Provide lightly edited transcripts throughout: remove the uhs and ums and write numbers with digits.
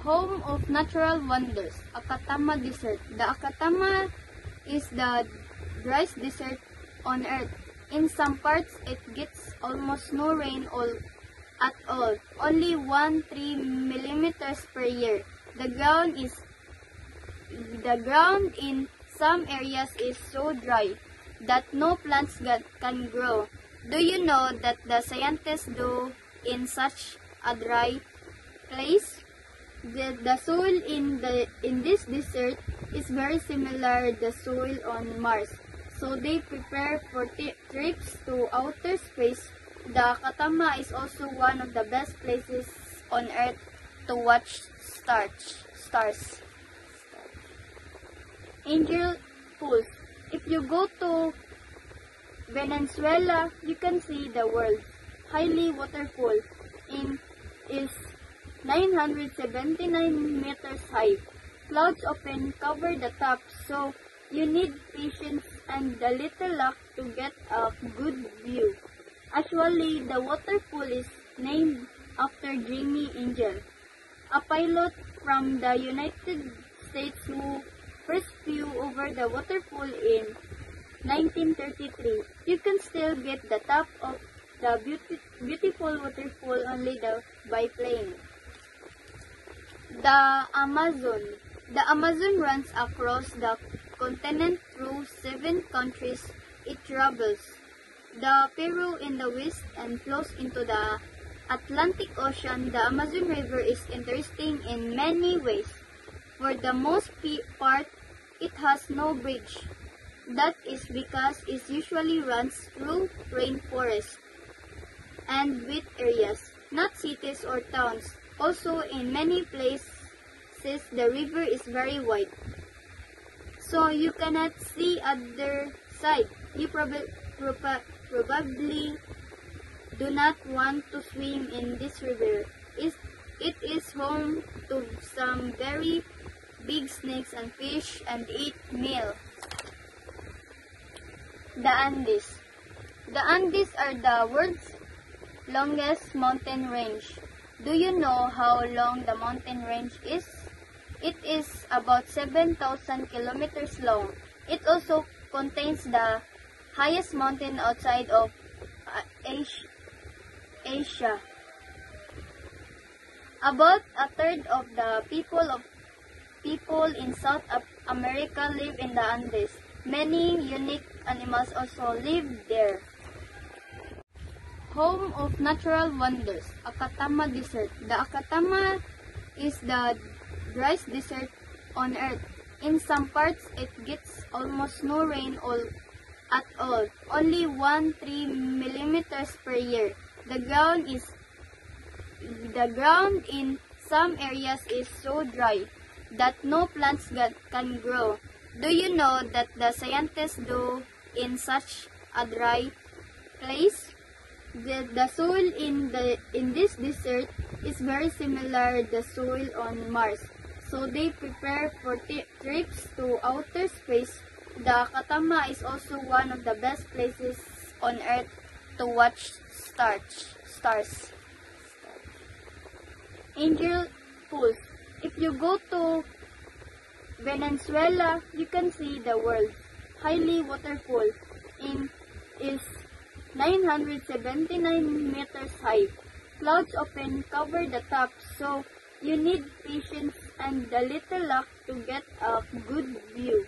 Home of natural wonders, Akatama Desert. The Akatama is the driest desert on earth. In some parts, it gets almost no rain at all, only 1-3 millimeters per year. The ground in some areas is so dry that no plants can grow. Do you know that the scientists do in such a dry place? The soil in this desert is very similar to the soil on Mars. So they prepare for trips to outer space. The Akatama is also one of the best places on Earth to watch stars. Angel Pools. If you go to Venezuela, you can see the world's highest waterfall is 979 meters high. Clouds often cover the top, so you need patience and a little luck to get a good view. Actually, the waterfall is named after Jimmy Angel, a pilot from the United States who first flew over the waterfall in 1933. You can still get the top of the beautiful waterfall only by plane. The Amazon. The Amazon runs across the continent through 7 countries it travels. The Peru in the west and flows into the Atlantic Ocean. The Amazon River is interesting in many ways. For the most part, it has no bridge. That is because it usually runs through rainforest and wet areas, not cities or towns. Also, in many places, the river is very wide, so you cannot see other side. You probably do not want to swim in this river. It is home to some very big snakes and fish and eat meal. The Andes. The Andes are the world's longest mountain range. Do you know how long the mountain range is? It is about 7,000 kilometers long. It also contains the highest mountain outside of Asia. About a third of the people in South America live in the Andes. Many unique animals also live there. Home of natural wonders, Akatama Desert. The Akatama is the driest desert on earth. In some parts, it gets almost no rain at all, only 1-3 millimeters per year. The ground in some areas is so dry that no plants can grow. Do you know that the scientists do in such a dry place? The soil in this desert is very similar to the soil on Mars. So they prepare for trips to outer space. The Akatama is also one of the best places on Earth to watch stars. Angel Pools. If you go to Venezuela, you can see the world's highest waterfall is 979 meters high. Clouds often cover the top, so you need patience and a little luck to get a good view.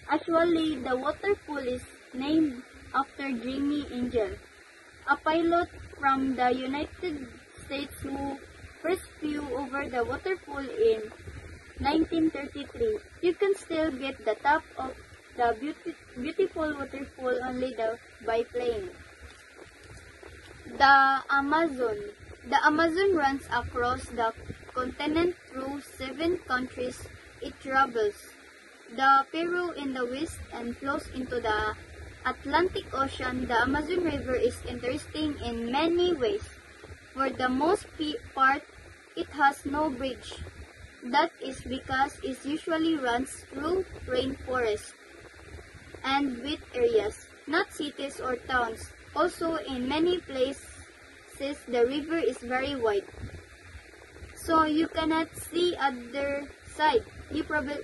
Actually, the waterfall is named after Jimmy Angel, a pilot from the United States who first flew over the waterfall in 1933. You can still get the top of the beautiful waterfall only by plane. The Amazon. The Amazon runs across the continent through 7 countries it travels. The Peru in the west and flows into the Atlantic Ocean. The Amazon River is interesting in many ways. For the most part, it has no bridge. That is because it usually runs through rainforest and wet areas, not cities or towns. Also, in many places, the river is very wide, so you cannot see other side. You probably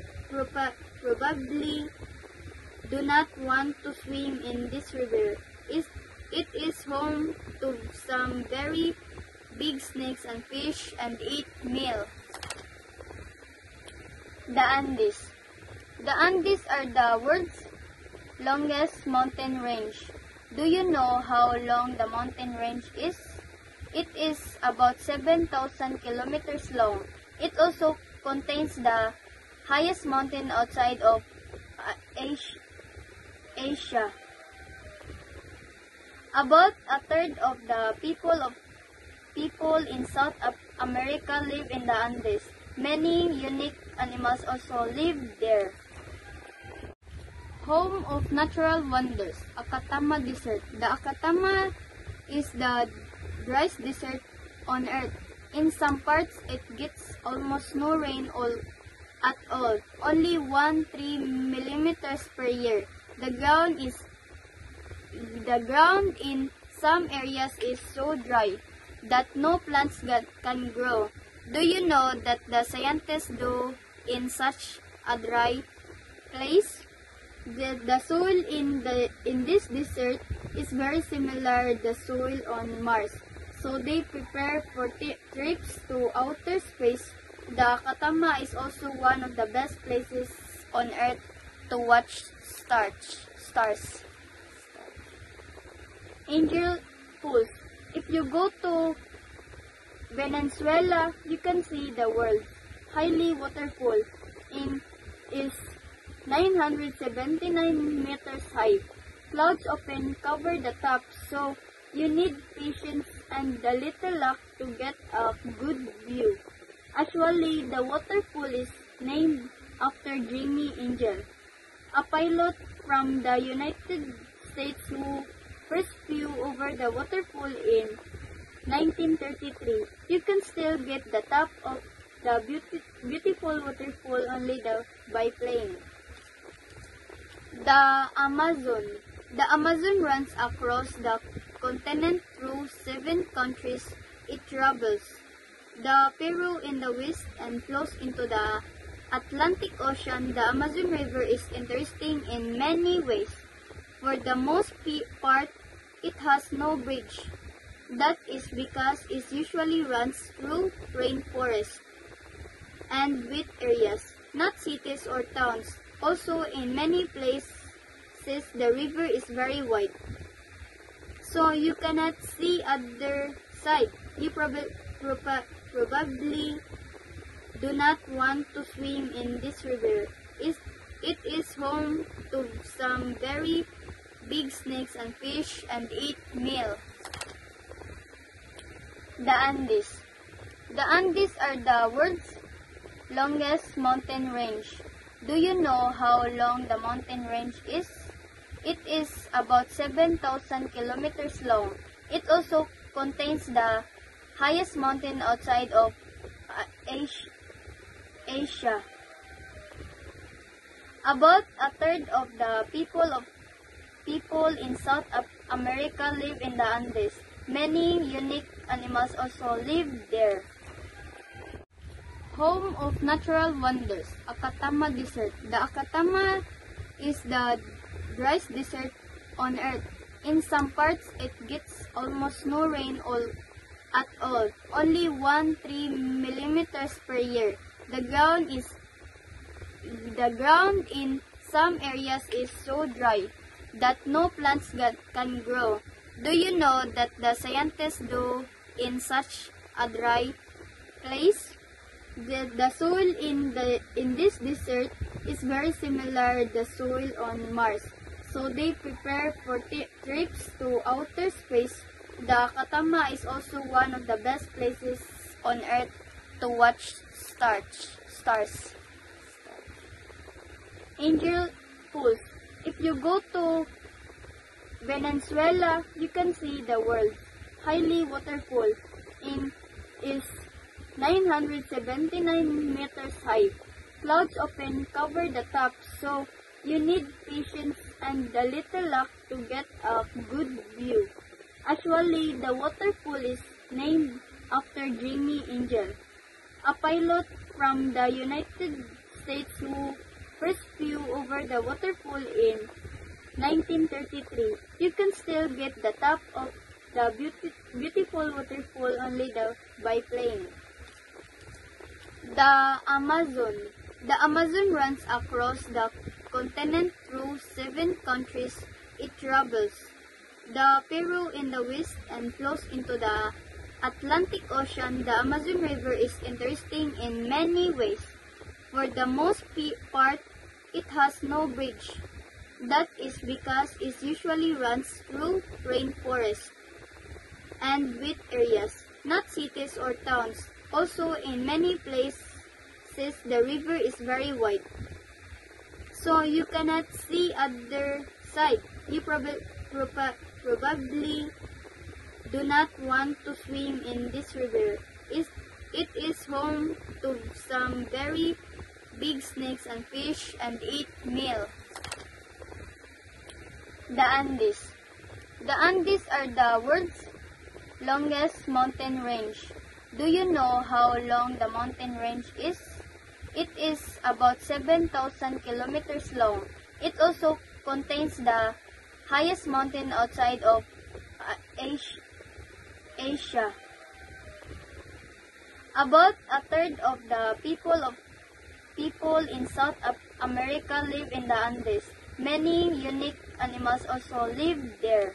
do not want to swim in this river. It is home to some very big snakes and fish and eat meal. The Andes. The Andes are the world's longest mountain range. Do you know how long the mountain range is? It is about 7,000 kilometers long. It also contains the highest mountain outside of Asia. About a third of the people in South America live in the Andes. Many unique animals also live there. Home of natural wonders, Acatama Desert. The Acatama is the driest desert on earth. In some parts, it gets almost no rain at all, only 1-3 millimeters per year. The ground in some areas is so dry that no plants can grow. Do you know that the scientists do in such a dry place? The soil in this desert is very similar to the soil on Mars. So they prepare for trips to outer space. The Acatama is also one of the best places on Earth to watch stars. Angel Pools. If you go to Venezuela, you can see the world's highest waterfall is 979 meters high. Clouds often cover the top, so you need patience and a little luck to get a good view. Actually, the waterfall is named after Jimmy Angel, a pilot from the United States who first flew over the waterfall in 1933. You can still get the top of the beautiful waterfall only by plane. The Amazon. The Amazon runs across the continent through 7 countries it travels. The Peru in the west and flows into the Atlantic Ocean. The Amazon River is interesting in many ways. For the most part, it has no bridge. That is because it usually runs through rainforest and wet areas, not cities or towns. Also, in many places, the river is very wide, so you cannot see other side. You probably do not want to swim in this river. It is home to some very big snakes and fish and eat meal. The Andes. The Andes are the world's longest mountain range. Do you know how long the mountain range is? It is about 7,000 kilometers long. It also contains the highest mountain outside of Asia. About a third of the people in South America live in the Andes. Many unique animals also live there. Home of natural wonders, Acatama Desert. The Acatama is the driest desert on earth. In some parts, it gets almost no rain at all, only 1-3 millimeters per year. The ground in some areas is so dry that no plants can grow. Do you know that the scientists do in such a dry place? The soil in this desert is very similar to the soil on Mars. So they prepare for trips to outer space. The Acatama is also one of the best places on Earth to watch stars. Angel Pools. If you go to Venezuela, you can see the world's highest waterfall is 979 meters high. Clouds often cover the top, so you need patience and a little luck to get a good view. Actually, the waterfall is named after Jimmy Angel, a pilot from the United States who first flew over the waterfall in 1933. You can still get the top of the beautiful waterfall only by plane. The Amazon. The Amazon runs across the continent through 7 countries it travels. The Peru in the west and flows into the Atlantic Ocean. The Amazon River is interesting in many ways. For the most part, it has no bridge. That is because it usually runs through rainforests and wet areas, not cities or towns. Also, in many places, the river is very wide, so you cannot see other side. You probably do not want to swim in this river. It is home to some very big snakes and fish and eat meal. The Andes. The Andes are the world's longest mountain range. Do you know how long the mountain range is? It is about 7,000 kilometers long. It also contains the highest mountain outside of Asia. About a third of the people in South America live in the Andes. Many unique animals also live there.